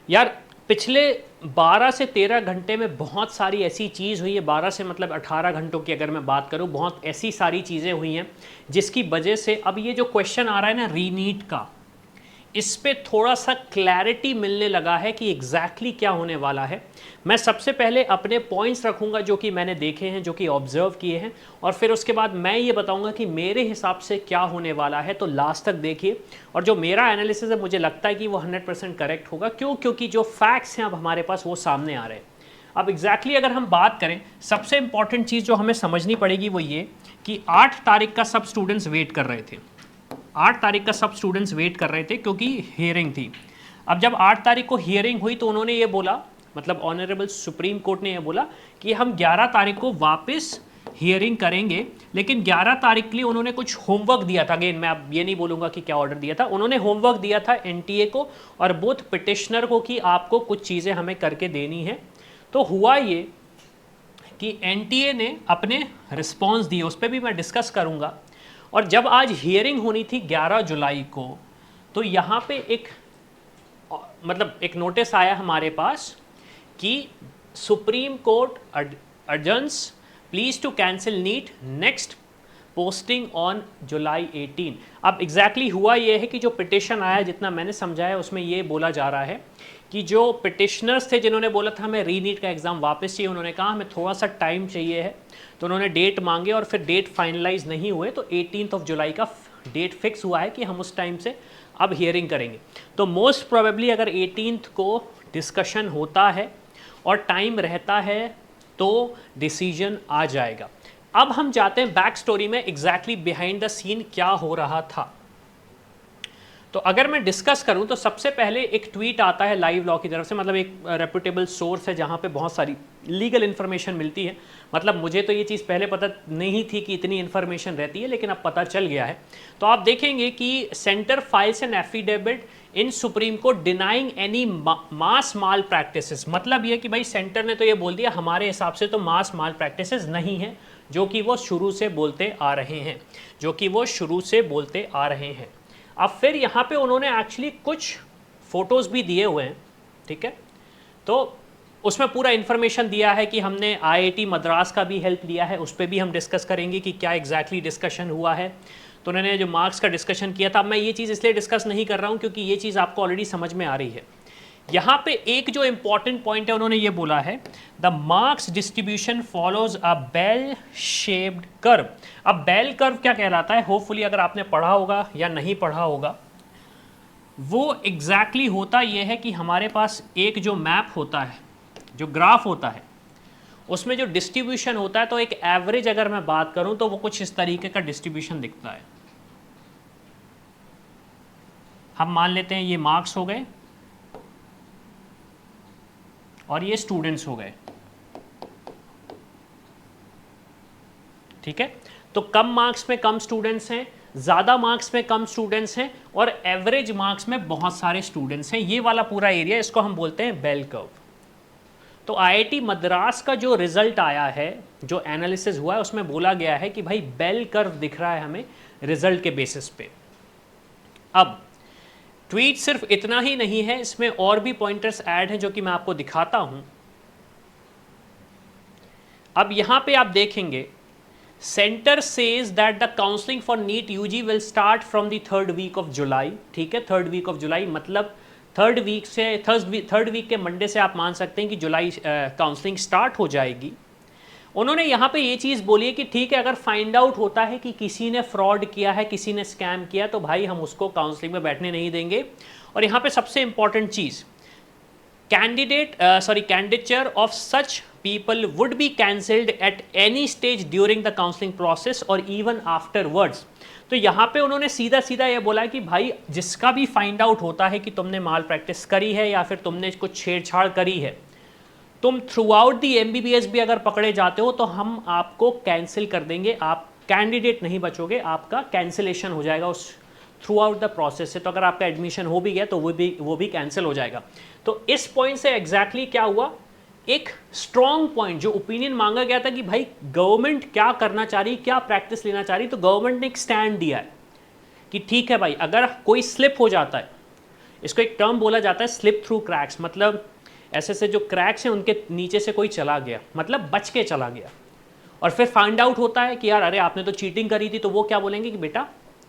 यार पिछले 12 से 13 घंटे में बहुत सारी ऐसी चीज़ हुई है, 12 से मतलब 18 घंटों की अगर मैं बात करूं, बहुत ऐसी सारी चीज़ें हुई हैं जिसकी वजह से अब ये जो क्वेश्चन आ रहा है ना रीनीट का, इस पे थोड़ा सा क्लैरिटी मिलने लगा है कि एग्जैक्टली क्या होने वाला है। मैं सबसे पहले अपने पॉइंट्स रखूंगा जो कि मैंने देखे हैं, जो कि ऑब्जर्व किए हैं, और फिर उसके बाद मैं ये बताऊंगा कि मेरे हिसाब से क्या होने वाला है। तो लास्ट तक देखिए, और जो मेरा एनालिसिस है मुझे लगता है कि वो 100% करेक्ट होगा। क्यों? क्योंकि जो फैक्ट्स हैं अब हमारे पास वो सामने आ रहे हैं। अब एग्जैक्टली अगर हम बात करें, सबसे इंपॉर्टेंट चीज़ जो हमें समझनी पड़ेगी वो ये कि 8 तारीख का सब स्टूडेंट्स वेट कर रहे थे। 8 तारीख का सब स्टूडेंट्स वेट कर रहे थे क्योंकि हियरिंग थी। अब जब 8 तारीख को हियरिंग हुई तो उन्होंने ये बोला, मतलब ऑनरेबल सुप्रीम कोर्ट ने ये बोला कि हम 11 तारीख को वापस हियरिंग करेंगे, लेकिन 11 तारीख के लिए उन्होंने कुछ होमवर्क दिया था। अगेन मैं अब ये नहीं बोलूँगा कि क्या ऑर्डर दिया था, उन्होंने होमवर्क दिया था एनटीए को और बोथ पिटिशनर को कि आपको कुछ चीज़ें हमें करके देनी है। तो हुआ ये कि एनटीए ने अपने रिस्पॉन्स दिए, उस पर भी मैं डिस्कस करूँगा। और जब आज हियरिंग होनी थी 11 जुलाई को, तो यहाँ पे एक मतलब एक नोटिस आया हमारे पास कि Supreme Court urgents please to cancel NEET next posting on July 18। अब एग्जैक्टली हुआ ये है कि जो पिटिशन आया, जितना मैंने समझाया उसमें ये बोला जा रहा है कि जो पिटिशनर्स थे जिन्होंने बोला था हमें रीनीट का एग्ज़ाम वापस चाहिए, उन्होंने कहा हमें थोड़ा सा टाइम चाहिए है, तो उन्होंने डेट मांगे और फिर डेट फाइनलाइज नहीं हुए, तो 18 जुलाई का डेट फिक्स हुआ है कि हम उस टाइम से अब हियरिंग करेंगे। तो मोस्ट प्रोबेबली अगर 18 को डिस्कशन होता है और टाइम रहता है तो डिसीजन आ जाएगा। अब हम जाते हैं बैक स्टोरी में, एग्जैक्टली बिहाइंड द सीन क्या हो रहा था। तो अगर मैं डिस्कस करूं तो सबसे पहले एक ट्वीट आता है लाइव लॉ की तरफ से, मतलब एक रेप्यूटेबल सोर्स है जहां पे बहुत सारी लीगल इन्फॉर्मेशन मिलती है। मतलब मुझे तो ये चीज़ पहले पता नहीं थी कि इतनी इन्फॉर्मेशन रहती है, लेकिन अब पता चल गया है। तो आप देखेंगे कि centre files an affidavit in supreme court denying any mass mall practices. मतलब ये कि भाई सेंटर ने तो ये बोल दिया हमारे हिसाब से तो मास माल प्रैक्टिसेस नहीं है, जो कि वो शुरू से बोलते आ रहे हैं, जो कि वो शुरू से बोलते आ रहे हैं। अब फिर यहाँ पे उन्होंने एक्चुअली कुछ फोटोज़ भी दिए हुए हैं, ठीक है। तो उसमें पूरा इन्फॉर्मेशन दिया है कि हमने आईआईटी मद्रास का भी हेल्प लिया है, उस पर भी हम डिस्कस करेंगे कि क्या एग्जैक्टली डिस्कशन हुआ है। तो उन्होंने जो मार्क्स का डिस्कशन किया था, मैं ये चीज़ इसलिए डिस्कस नहीं कर रहा हूँ क्योंकि ये चीज़ आपको ऑलरेडी समझ में आ रही है। यहाँ पे एक जो इंपॉर्टेंट पॉइंट है, उन्होंने ये बोला है the marks distribution follows a bell shaped curve. अब बेल कर्व क्या कहलाता है, होपफुली अगर आपने पढ़ा होगा या नहीं पढ़ा होगा, वो एग्जैक्टली होता ये है कि हमारे पास एक जो मैप होता है, जो ग्राफ होता है, उसमें जो डिस्ट्रीब्यूशन होता है, तो एक एवरेज अगर मैं बात करूं तो वो कुछ इस तरीके का डिस्ट्रीब्यूशन दिखता है। हम मान लेते हैं ये मार्क्स हो गए और ये स्टूडेंट्स हो गए, ठीक है। तो कम मार्क्स में कम स्टूडेंट्स हैं, ज़्यादा मार्क्स में कम स्टूडेंट्स हैं, और एवरेज मार्क्स में बहुत सारे स्टूडेंट्स हैं। ये वाला पूरा एरिया, इसको हम बोलते हैं बेल कर्व। तो आईआईटी मद्रास का जो रिजल्ट आया है, जो एनालिसिस हुआ है, उसमें बोला गया है कि भाई बेल कर्व दिख रहा है हमें रिजल्ट के बेसिस पे। अब ट्वीट सिर्फ इतना ही नहीं है, इसमें और भी पॉइंटर्स ऐड हैं जो कि मैं आपको दिखाता हूं। अब यहां पे आप देखेंगे centre says that the counselling for NEET UG will start from the 3rd week of July, ठीक है। 3rd वीक ऑफ जुलाई मतलब थर्ड वीक के मंडे से आप मान सकते हैं कि जुलाई काउंसलिंग स्टार्ट हो जाएगी। उन्होंने यहाँ पे ये चीज़ बोली है कि ठीक है, अगर फाइंड आउट होता है कि किसी ने फ्रॉड किया है, किसी ने स्कैम किया, तो भाई हम उसको काउंसलिंग में बैठने नहीं देंगे। और यहाँ पे सबसे important cheese, candidature of such people would be cancelled at any stage during the counseling process or even afterwards। तो यहाँ पे उन्होंने सीधा सीधा ये बोला कि भाई जिसका भी फाइंड आउट होता है कि तुमने माल प्रैक्टिस करी है या फिर तुमने कुछ छेड़छाड़ करी है, तुम थ्रू आउट दी एमबीबीएस भी अगर पकड़े जाते हो तो हम आपको कैंसिल कर देंगे, आप कैंडिडेट नहीं बचोगे, आपका कैंसिलेशन हो जाएगा उस थ्रू आउट द प्रोसेस से। तो अगर आपका एडमिशन हो भी गया तो वो भी कैंसिल हो जाएगा। तो इस पॉइंट से एग्जैक्टली क्या हुआ, एक स्ट्रॉन्ग पॉइंट जो ओपिनियन मांगा गया था कि भाई गवर्नमेंट क्या करना चाह रही, क्या प्रैक्टिस लेना चाह रही, तो गवर्नमेंट ने एक स्टैंड दिया है कि ठीक है भाई, अगर कोई स्लिप हो जाता है, इसको एक टर्म बोला जाता है स्लिप थ्रू क्रैक्स, मतलब ऐसे से जो क्रैक्स हैं उनके नीचे से कोई चला गया, मतलब बच के चला गया, और फिर फाइंड आउट होता है कि यार अरे आपने तो चीटिंग करी थी, तो वो क्या बोलेंगे कि बेटा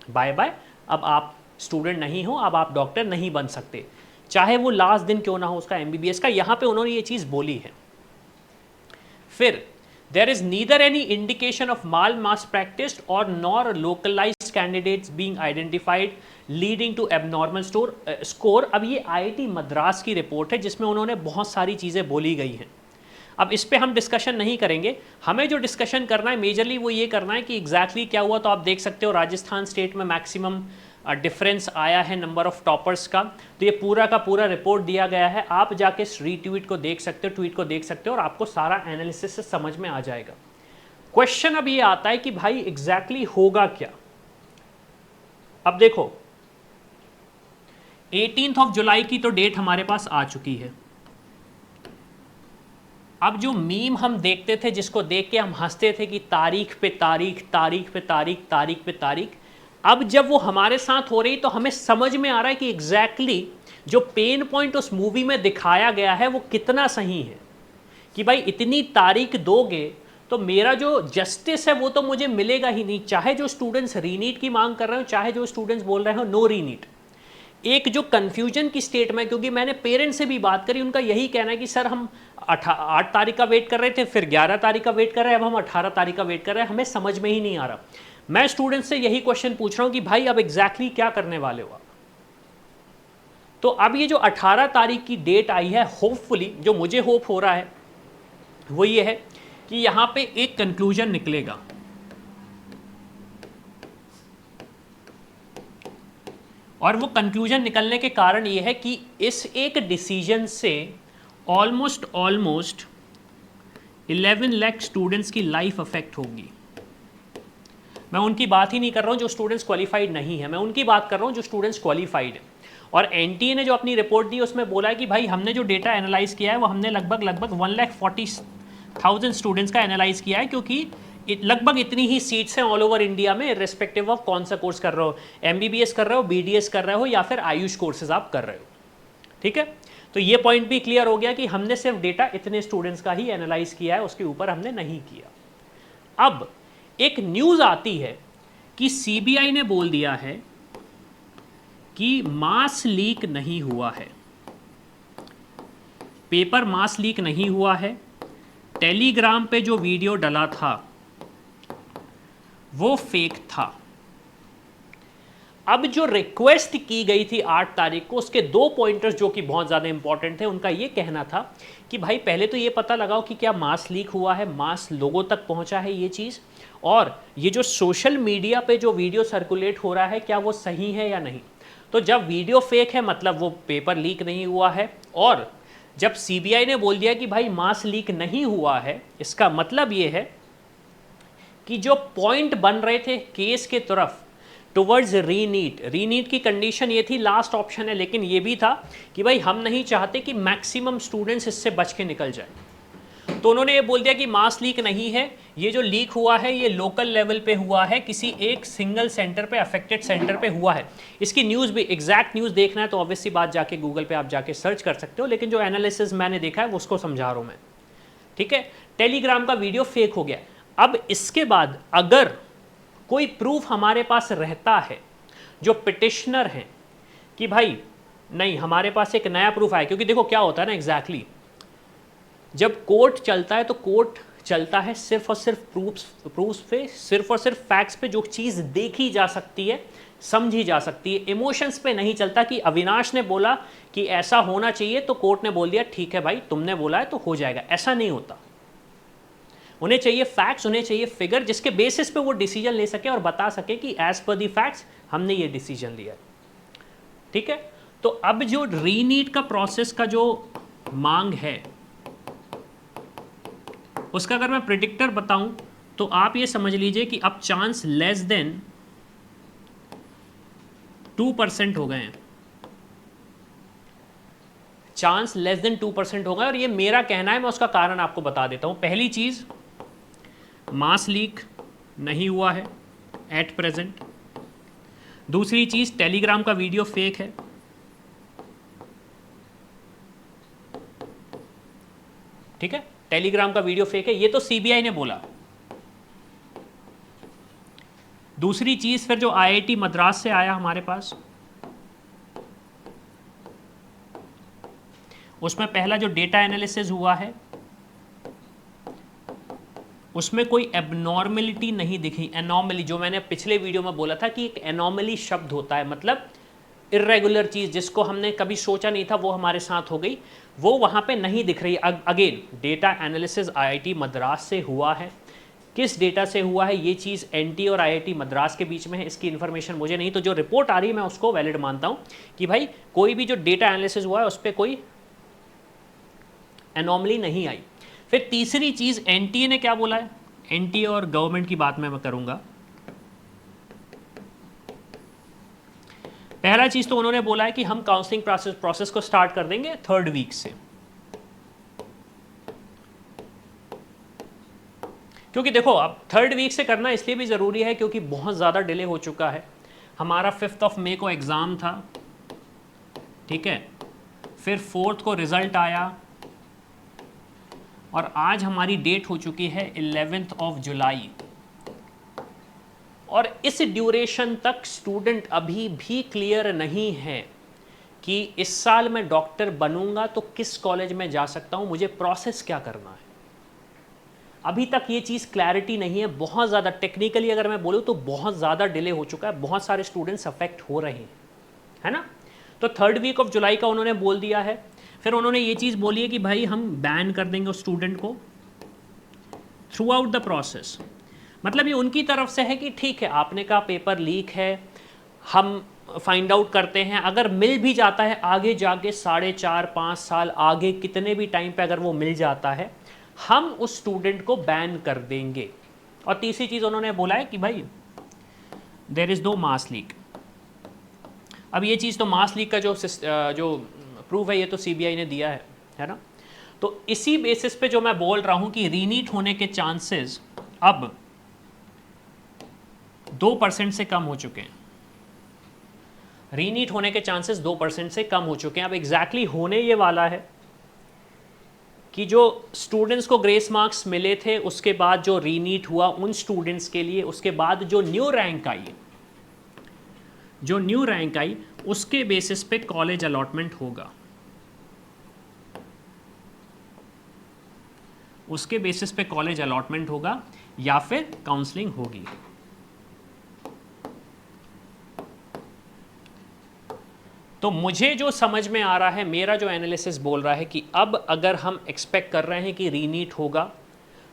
बाय बाय, अब आप स्टूडेंट नहीं हो, अब आप डॉक्टर नहीं बन सकते, चाहे वो लास्ट दिन क्यों ना हो उसका MBBS का। यहाँ पे उन्होंने ये चीज़ बोली है। फिर there is neither any indication of mass practice or nor localized candidates being identified leading to abnormal score। अब ये IIT मद्रास की रिपोर्ट है जिसमें उन्होंने बहुत सारी चीज़ें बोली गई हैं। अब इस पे हम डिस्कशन नहीं करेंगे, हमें जो डिस्कशन करना है मेजरली वो ये करना है कि एग्जैक्टली क्या हुआ। तो आप देख सकते हो राजस्थान स्टेट में मैक्सिमम डिफरेंस आया है नंबर ऑफ टॉपर्स का, तो ये पूरा का पूरा रिपोर्ट दिया गया है, आप जाके रीट्वीट को देख सकते हो, ट्वीट को देख सकते हो और आपको सारा एनालिसिस से समझ में आ जाएगा। क्वेश्चन अब ये आता है कि भाई एग्जैक्टली होगा क्या। अब देखो 18 जुलाई की तो डेट हमारे पास आ चुकी है। अब जो मीम हम देखते थे जिसको देख के हम हंसते थे कि तारीख पे तारीख, तारीख पे तारीख, तारीख पे तारीख, अब जब वो हमारे साथ हो रही तो हमें समझ में आ रहा है कि एग्जैक्टली जो पेन पॉइंट उस मूवी में दिखाया गया है वो कितना सही है कि भाई इतनी तारीख दोगे तो मेरा जो जस्टिस है वो तो मुझे मिलेगा ही नहीं, चाहे जो स्टूडेंट्स रीनीट की मांग कर रहे हो, चाहे जो स्टूडेंट्स बोल रहे हो नो रीनीट। एक जो कन्फ्यूजन की स्टेट में, क्योंकि मैंने पेरेंट्स से भी बात करी, उनका यही कहना है कि सर हम 8 तारीख का वेट कर रहे थे, फिर 11 तारीख का वेट कर रहे हैं, अब हम 18 तारीख का वेट कर रहे हैं, हमें समझ में ही नहीं आ रहा। मैं स्टूडेंट्स से यही क्वेश्चन पूछ रहा हूं कि भाई अब एग्जैक्टली क्या करने वाले हो आप। तो अब ये जो 18 तारीख की डेट आई है, होपफुली जो मुझे होप हो रहा है वो ये है कि यहां पे एक कंक्लूजन निकलेगा। और वो कंक्लूजन निकलने के कारण ये है कि इस एक डिसीजन से ऑलमोस्ट 11 लाख स्टूडेंट्स की लाइफ अफेक्ट होगी। मैं उनकी बात ही नहीं कर रहा हूँ जो स्टूडेंट्स क्वालिफाइड नहीं है, मैं उनकी बात कर रहा हूँ जो स्टूडेंट्स क्वालिफाइड है। और NTA ने जो अपनी रिपोर्ट दी उसमें बोला है कि भाई हमने जो डेटा एनालाइज किया है वो हमने लगभग 1,40,000 स्टूडेंट्स का एनालाइज किया है, क्योंकि लगभग इतनी ही सीट्स हैं ऑल ओवर इंडिया में, रिस्पेक्टिव ऑफ कौन सा कोर्स कर रहे हो, MBBS कर रहे हो, BDS कर रहे हो या फिर आयुष कोर्सेज आप कर रहे हो। ठीक है, तो ये पॉइंट भी क्लियर हो गया कि हमने सिर्फ डेटा इतने स्टूडेंट्स का ही एनालाइज किया है, उसके ऊपर हमने नहीं किया। अब एक न्यूज़ आती है कि CBI ने बोल दिया है कि मास लीक नहीं हुआ है, पेपर मास लीक नहीं हुआ है, टेलीग्राम पे जो वीडियो डला था वो फेक था। अब जो रिक्वेस्ट की गई थी 8 तारीख को, उसके 2 पॉइंटर्स जो कि बहुत ज़्यादा इंपॉर्टेंट थे, उनका ये कहना था कि भाई पहले तो ये पता लगाओ कि क्या मास लीक हुआ है, मास लोगों तक पहुंचा है ये चीज़, और ये जो सोशल मीडिया पे जो वीडियो सर्कुलेट हो रहा है क्या वो सही है या नहीं। तो जब वीडियो फेक है मतलब वो पेपर लीक नहीं हुआ है, और जब CBI ने बोल दिया कि भाई मास लीक नहीं हुआ है, इसका मतलब ये है कि जो पॉइंट बन रहे थे केस के तरफ टुवर्ड्स रीनीट की कंडीशन ये थी, लास्ट ऑप्शन है, लेकिन ये भी था कि भाई हम नहीं चाहते कि मैक्सिमम स्टूडेंट्स इससे बच के निकल जाए। तो उन्होंने ये बोल दिया कि मास लीक नहीं है, ये जो लीक हुआ है ये लोकल लेवल पे हुआ है, किसी एक सिंगल सेंटर पे, अफेक्टेड सेंटर पे हुआ है। इसकी न्यूज़ भी, एग्जैक्ट न्यूज़ देखना है तो ऑब्वियसली बात जाके गूगल पे आप जाके सर्च कर सकते हो, लेकिन जो एनालिसिस मैंने देखा है वो उसको समझा रहा हूँ मैं। ठीक है, टेलीग्राम का वीडियो फेक हो गया। अब इसके बाद अगर कोई प्रूफ हमारे पास रहता है, जो पिटिशनर हैं कि भाई नहीं हमारे पास एक नया प्रूफ आया, क्योंकि देखो क्या होता है ना एग्जैक्टली जब कोर्ट चलता है तो कोर्ट चलता है सिर्फ और सिर्फ प्रूफ्स पे, सिर्फ और सिर्फ फैक्ट्स पे, जो चीज़ देखी जा सकती है, समझी जा सकती है, इमोशंस पे नहीं चलता कि अविनाश ने बोला कि ऐसा होना चाहिए तो कोर्ट ने बोल दिया ठीक है भाई तुमने बोला है तो हो जाएगा, ऐसा नहीं होता। उन्हें चाहिए फैक्ट्स, उन्हें चाहिए फिगर जिसके बेसिस पे वो डिसीजन ले सके और बता सके कि एज पर दी फैक्ट्स हमने ये डिसीजन लिया। ठीक है, तो अब जो रीनीट का प्रोसेस का जो मांग है उसका अगर मैं प्रेडिक्टर बताऊं तो आप ये समझ लीजिए कि अब चांस लेस देन 2% हो गए हैं, चांस लेस देन 2% हो गए। और ये मेरा कहना है, मैं उसका कारण आपको बता देता हूं। पहली चीज, मास लीक नहीं हुआ है एट प्रेजेंट। दूसरी चीज, टेलीग्राम का वीडियो फेक है। ठीक है, टेलीग्राम का वीडियो फेक है, ये तो सीबीआई ने बोला। दूसरी चीज फिर जो आईआईटी मद्रास से आया हमारे पास, उसमें पहला जो डेटा एनालिसिस हुआ है उसमें कोई एबनॉर्मेलिटी नहीं दिखी। एनॉमली, जो मैंने पिछले वीडियो में बोला था कि एक एनॉमली शब्द होता है, मतलब इर्रेगुलर चीज जिसको हमने कभी सोचा नहीं था वो हमारे साथ हो गई, वो वहां पे नहीं दिख रही। Again data analysis IIT Madras से हुआ है। किस डेटा से हुआ है ये चीज़ एनटी और आईआईटी मद्रास के बीच में है, इसकी इन्फॉर्मेशन मुझे नहीं, तो जो रिपोर्ट आ रही है मैं उसको वैलिड मानता हूं कि भाई कोई भी जो डेटा एनालिसिस हुआ है उस पर कोई एनॉमली नहीं आई। फिर तीसरी चीज़ एनटीए ने क्या बोला है, एनटीए और गवर्नमेंट की बात मैं करूंगा। पहला चीज़ तो उन्होंने बोला है कि हम काउंसलिंग प्रोसेस को स्टार्ट कर देंगे 3rd वीक से, क्योंकि देखो अब 3rd वीक से करना इसलिए भी ज़रूरी है क्योंकि बहुत ज़्यादा डिले हो चुका है। हमारा 5 मई को एग्ज़ाम था, ठीक है, फिर 4 को रिज़ल्ट आया और आज हमारी डेट हो चुकी है 11 जुलाई, और इस ड्यूरेशन तक स्टूडेंट अभी भी क्लियर नहीं है कि इस साल मैं डॉक्टर बनूंगा तो किस कॉलेज में जा सकता हूं, मुझे प्रोसेस क्या करना है। अभी तक ये चीज़ क्लैरिटी नहीं है। बहुत ज़्यादा टेक्निकली अगर मैं बोलूँ तो बहुत ज़्यादा डिले हो चुका है, बहुत सारे स्टूडेंट्स अफेक्ट हो रहे हैं, है ना। तो 3rd वीक ऑफ जुलाई का उन्होंने बोल दिया है। फिर उन्होंने ये चीज़ बोली है कि भाई हम बैन कर देंगे उस स्टूडेंट को थ्रू आउट द प्रोसेस। मतलब ये उनकी तरफ से है कि ठीक है आपने कहा पेपर लीक है, हम फाइंड आउट करते हैं, अगर मिल भी जाता है आगे जाके 4.5-5 साल आगे कितने भी टाइम पे अगर वो मिल जाता है हम उस स्टूडेंट को बैन कर देंगे। और तीसरी चीज़ उन्होंने बोला है कि भाई there is no mass leak. अब ये चीज़ तो मास लीक का जो प्रूफ है ये तो सीबीआई ने दिया है ना। तो इसी बेसिस पे जो मैं बोल रहा हूँ कि रीनीट होने के चांसेस अब 2% से कम हो चुके हैं। रीनीट होने के चांसेस 2% से कम हो चुके हैं। अब एग्जैक्टली होने ये वाला है कि जो स्टूडेंट्स को ग्रेस मार्क्स मिले थे उसके बाद जो रीनीट हुआ उन स्टूडेंट्स के लिए, उसके बाद जो न्यू रैंक आई उसके बेसिस पे कॉलेज अलॉटमेंट होगा, उसके बेसिस पे कॉलेज अलॉटमेंट होगा या फिर काउंसलिंग होगी। तो मुझे जो समझ में आ रहा है, मेरा जो एनालिसिस बोल रहा है कि अब अगर हम एक्सपेक्ट कर रहे हैं कि रीनीट होगा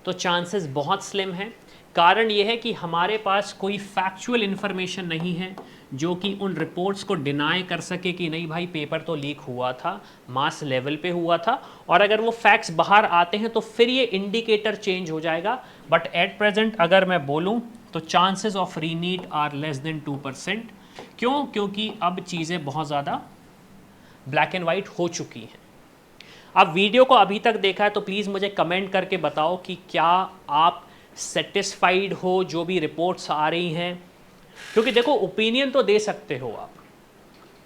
तो चांसेस बहुत स्लिम हैं। कारण ये है कि हमारे पास कोई फैक्चुअल इन्फॉर्मेशन नहीं है जो कि उन रिपोर्ट्स को डिनाई कर सके कि नहीं भाई पेपर तो लीक हुआ था, मास लेवल पे हुआ था, और अगर वो फैक्ट्स बाहर आते हैं तो फिर ये इंडिकेटर चेंज हो जाएगा। बट एट प्रेजेंट अगर मैं बोलूँ तो chances of reNEET are less than 2%। क्यों? क्योंकि अब चीज़ें बहुत ज़्यादा ब्लैक एंड वाइट हो चुकी हैं। अब वीडियो को अभी तक देखा है तो प्लीज़ मुझे कमेंट करके बताओ कि क्या आप सेटिस्फाइड हो जो भी रिपोर्ट्स आ रही हैं। क्योंकि देखो ओपिनियन तो दे सकते हो आप,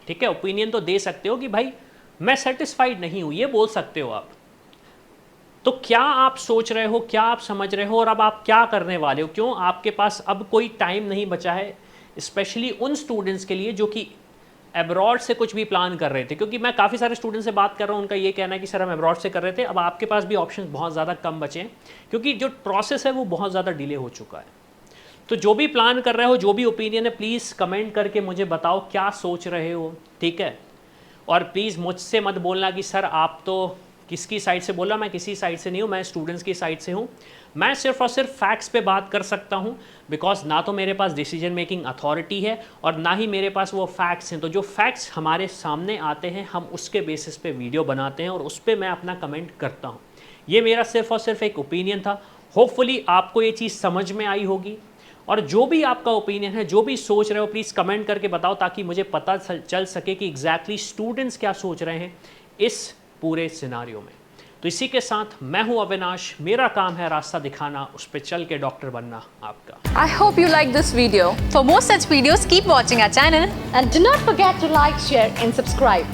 ठीक है, ओपिनियन तो दे सकते हो कि भाई मैं सेटिस्फाइड नहीं हूँ, ये बोल सकते हो आप। तो क्या आप सोच रहे हो, क्या आप समझ रहे हो और अब आप क्या करने वाले हो? क्यों आपके पास अब कोई टाइम नहीं बचा है, स्पेशली उन स्टूडेंट्स के लिए जो कि एब्रॉड से कुछ भी प्लान कर रहे थे। क्योंकि मैं काफ़ी सारे स्टूडेंट्स से बात कर रहा हूँ, उनका ये कहना है कि सर हम एब्रॉड से कर रहे थे, अब आपके पास भी ऑप्शंस बहुत ज़्यादा कम बचे हैं क्योंकि जो प्रोसेस है वो बहुत ज़्यादा डिले हो चुका है। तो जो भी प्लान कर रहे हो, जो भी ओपिनियन है, प्लीज़ कमेंट करके मुझे बताओ क्या सोच रहे हो, ठीक है। और प्लीज़ मुझसे मत बोलना कि सर आप तो किसकी साइड से बोला, मैं किसी साइड से नहीं हूँ, मैं स्टूडेंट्स की साइड से हूँ। मैं सिर्फ और सिर्फ फैक्ट्स पे बात कर सकता हूँ बिकॉज ना तो मेरे पास डिसीजन मेकिंग अथॉरिटी है और ना ही मेरे पास वो फैक्ट्स हैं। तो जो फैक्ट्स हमारे सामने आते हैं हम उसके बेसिस पे वीडियो बनाते हैं और उस पर मैं अपना कमेंट करता हूँ। ये मेरा सिर्फ और सिर्फ एक ओपिनियन था। होपफुली आपको ये चीज़ समझ में आई होगी और जो भी आपका ओपिनियन है, जो भी सोच रहे हो, प्लीज़ कमेंट करके बताओ ताकि मुझे पता चल सके कि एग्जैक्टली स्टूडेंट्स क्या सोच रहे हैं इस पूरे सिनारियो में। तो इसी के साथ मैं हूं अविनाश, मेरा काम है रास्ता दिखाना, उस पे चल के डॉक्टर बनना आपका। I hope you like this video. For more such videos, keep watching our channel and do not forget to like, share and subscribe.